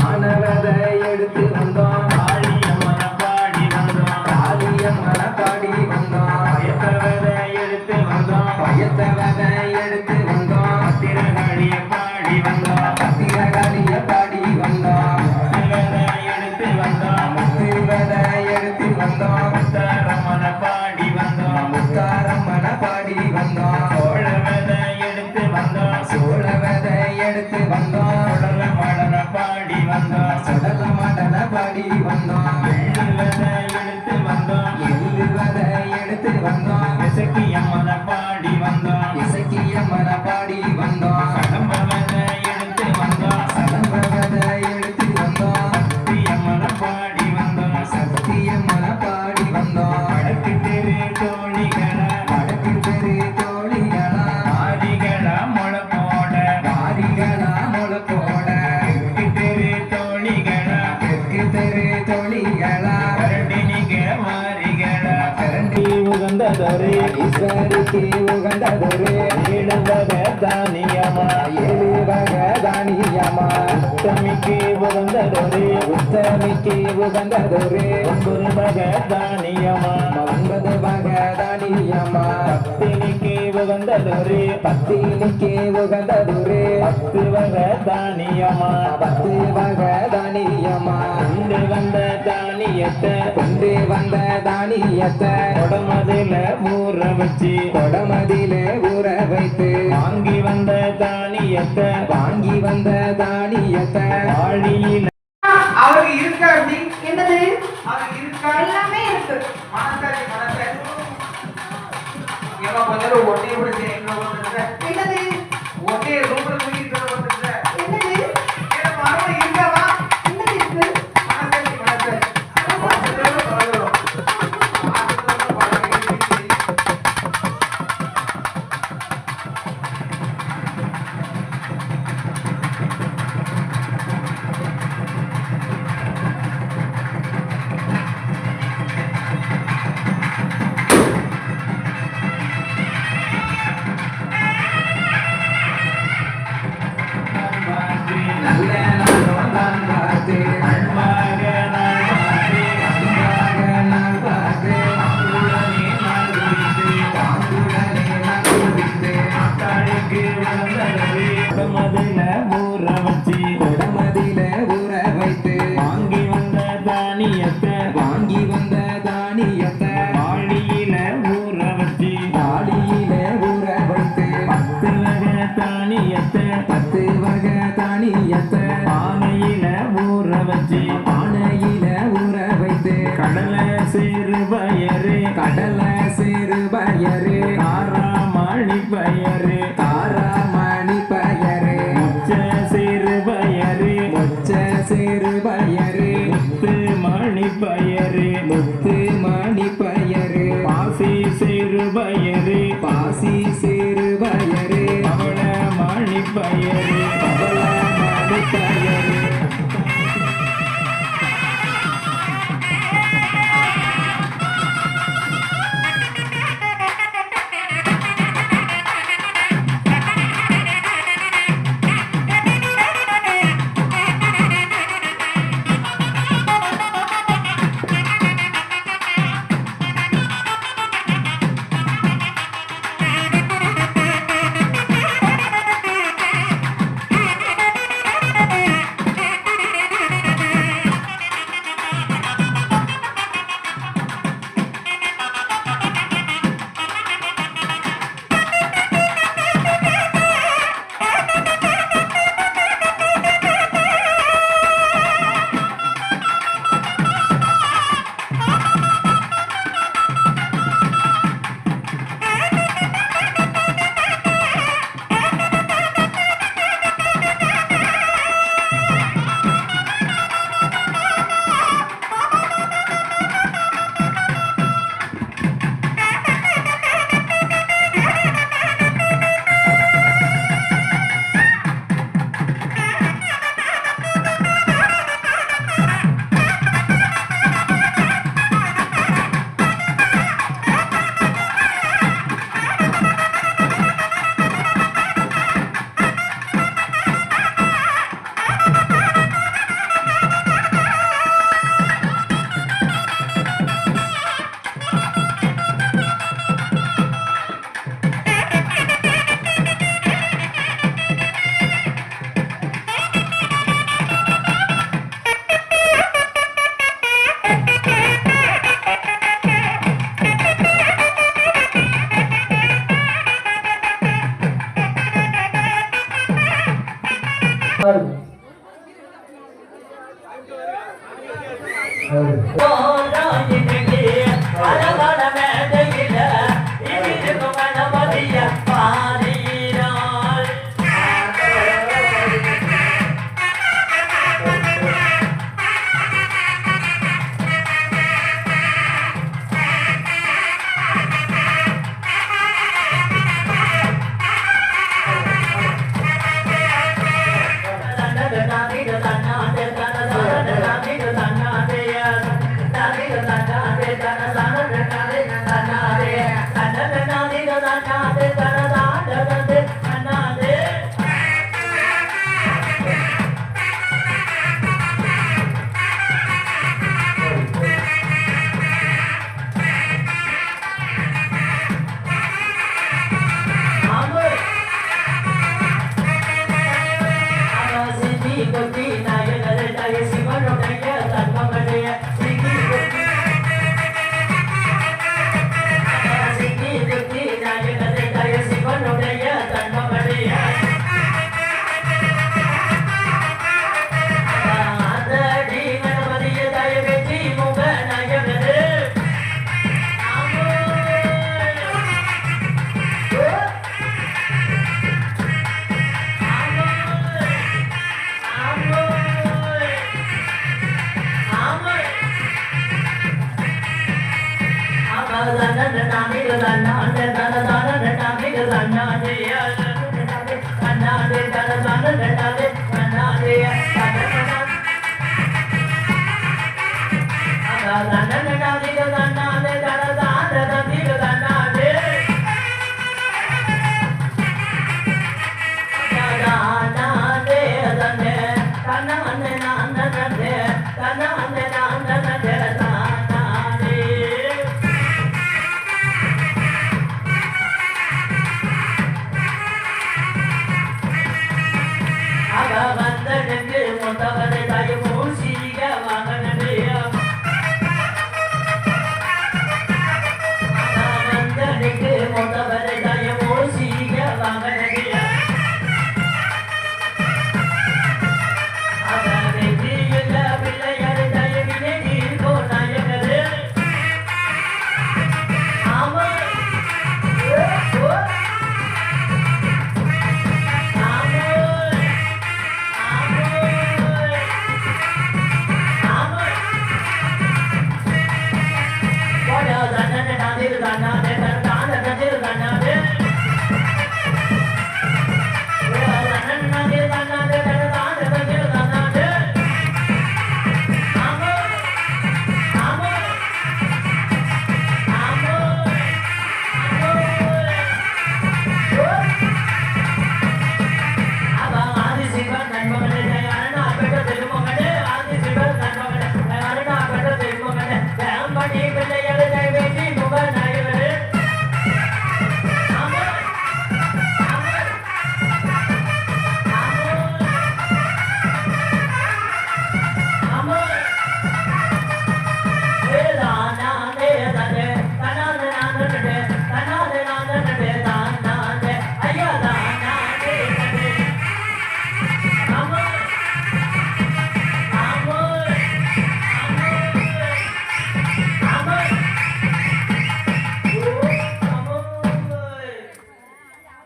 ஆனவதை எடுத்து வந்தோம் காளியம்மன பாடி வந்தோம் காளியம்மன பாடி வந்தோம் பயத்தவதை எடுத்து வந்தோம் பயத்தவதை எடுத்து வந்தோம் பத்திரகாளிய பாடி வந்தோம் பத்திரகாளிய பாடி வந்தோம் எடுத்து வந்தோம் முத்துவதை எடுத்து வந்தோம் முத்தாரம்மன பாடி வந்தோம் முத்தாரம்மன பாடி வந்தோம் சோழவதை எடுத்து வந்தோம் சோழவதை எடுத்து வந்தோம் சுடல மடல பாடி வந்தோம் சுடல மடல பாடி வந்தோம் எள்ளுவதை எடுத்து வந்தோம் எள்ளுவதை எடுத்து வந்தோம் இசக்கியம்மன பாடி வந்தோம் இசக்கியம்மன பாடி வந்தோம் சடம்பவதை எடுத்து வந்தோம் சடம்பவதை எடுத்து வந்தோம் சத்தியம்மன பாடி வந்தோம் சத்தியம்மன பாடி வந்தோம் வடக்கு தெரு தோழிகள வடக்கு தெரு தோழிகள மாரிகள முளை போட மாரிகள முளை போட தெற்கு தெரு தோழிகள தெற்கு தெரு தோழிகள கரண்டினிக மாரிகள கரண்டி உகந்ததொரு ஈஸ்வரிக்கு உகந்ததொரு ஏழவக தானியமா ஏழு வக தானியமா உத்தமிக்கு உகந்ததொரு உத்தமிக்கு உகந்ததொரு ஒன்பது வக தானியமா ஒன்பது வக தானியமா பத்தினிக்கு உகந்ததொரு பத்தினிக்கு உகந்ததொரு பத்து வக தானியமா பத்து வக தானியமா கொண்டு வந்த தானியத்தை கொண்டு வந்த தானியத்தை கொடமதில ஊற வச்சு கொடமதில ஊற வைத்து வாங்கி வந்த தானியத்தை வாங்கி வந்த தானியத்தை வாழியில அவருக்கு இருக்கா அப்படி என்னது அவருக்கு இருக்கா எல்லாமே இருக்கு மனசாரி மனசாரி ஏமா கொஞ்சம் ஒட்டே கூட சேர்ந்து வந்துருக்க என்னது ஒட்டே ரூம்ல தூக்கிட்டு வந்துருக்க என்னது ஏ மரம் இருக்காவா என்னது இருக்கு மனசாரி மனசாரி மனசாரி பரவாயில்லை நல்ல நாளும் நான் பார்த்து அன்பாக நான் பார்த்து அன்பாக நான் பார்த்து அன்புடனே நான் குடித்து அன்புடனே நான் குடித்து அத்தாளுக்கு வந்தது கொடமதில ஊற வச்சு கொடமதில ஊற வைத்து வாங்கி வந்த தானியத்தை வாங்கி வந்த தானியத்தை வாளியில ஊற வச்சு வாளியில ஊற வைத்து பத்து வகை தானியத்தை பத்து வகை தானியத்தை பானையில ஊற வச்சு பானையில ஊற வைத்து கடலை சிறு பயறு கடலை சிறு பயறு காராமணி பயறு காராமணி பயறு முச்ச சிறு பயறு முச்ச சிறு பயறு முத்து மணி பயறு முத்து மணி பயறு பாசி சிறு பயறு பாசி சிறு பயறு பவள மணி பயறு பவள மணி பயறு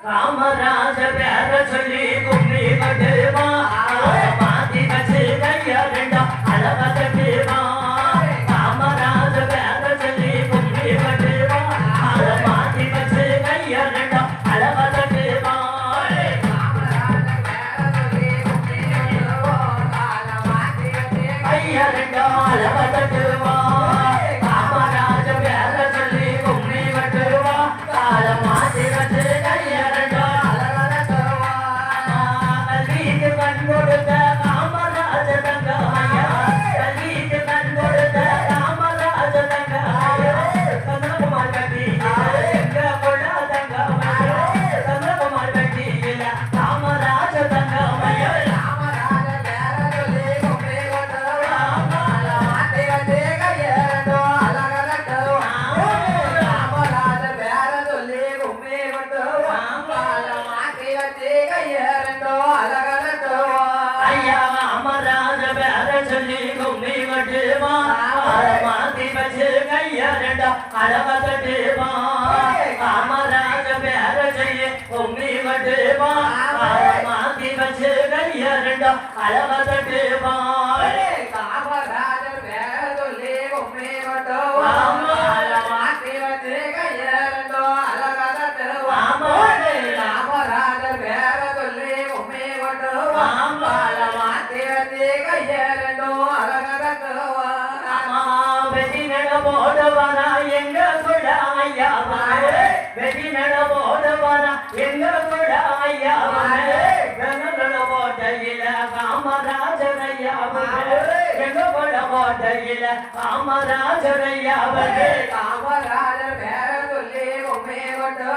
காமராஜ பேர சொல்லி கும்மி கட்டுமா மாத்தி கச்சு கைய ரெண்டா அழக கட்டுமா காமராஜ பேர சொல்லி கும்மி கட்டுமா மாத்தி கச்சு கைய ரெண்டா அழக கட்டுமா கைய ரெண்டா அழக கட்டுமா காமராஜ பேர சொல்லி கும்மி கட்டுமா கால மாத்தி கச்சு கைய ரெண்டா கொடுத்த காமராஜ தங்கமையா கல்விக்கு கண் கொடுத்த காமராஜ தங்கமையா சந்திரகுமார் கட்டியில எங்க கொடா தங்கமையா சந்திரகுமார் கட்டியில காமராஜ தங்கமையா காமராஜ பேர சொல்லி கும்மி கொட்டுவா மாத்தி கட்டி கையேறோ அழகலட்டோ காமராஜ பேர சொல்லி கும்மி கொட்டுவா மாத்தி கட்டி கையேறோ அழகலட்டோ ஐயா காமராஜ பேர சொல்லி கும்மி கட்டுமா மாத்தி வச்சு கைய ரெண்டா அழக தட்டுமா காமராஜ பேர சொல்லி கும்மி கட்டுமா மாத்தி வச்சு கைய ரெண்டா அழக தட்டுமா காமராஜ பேர சொல்லி கும்மி கட்டுமா மாத்தி வச்சு கைய ரெண்டா அழக தட்டுமா காமராஜ பேர சொல்லி கும்மி கட்டுமா போடுவானா எங்க கூட ஐயா வெற்றி ரங்கங்கள போதவன எங்க கூட ஐயாவன ரங்கங்கள போதையில காமராஜர் ஐயாவன எங்க கூட போதையில காமராஜர் ஐயாவன காமராஜர் பேர சொல்லி உண்மை கொண்டு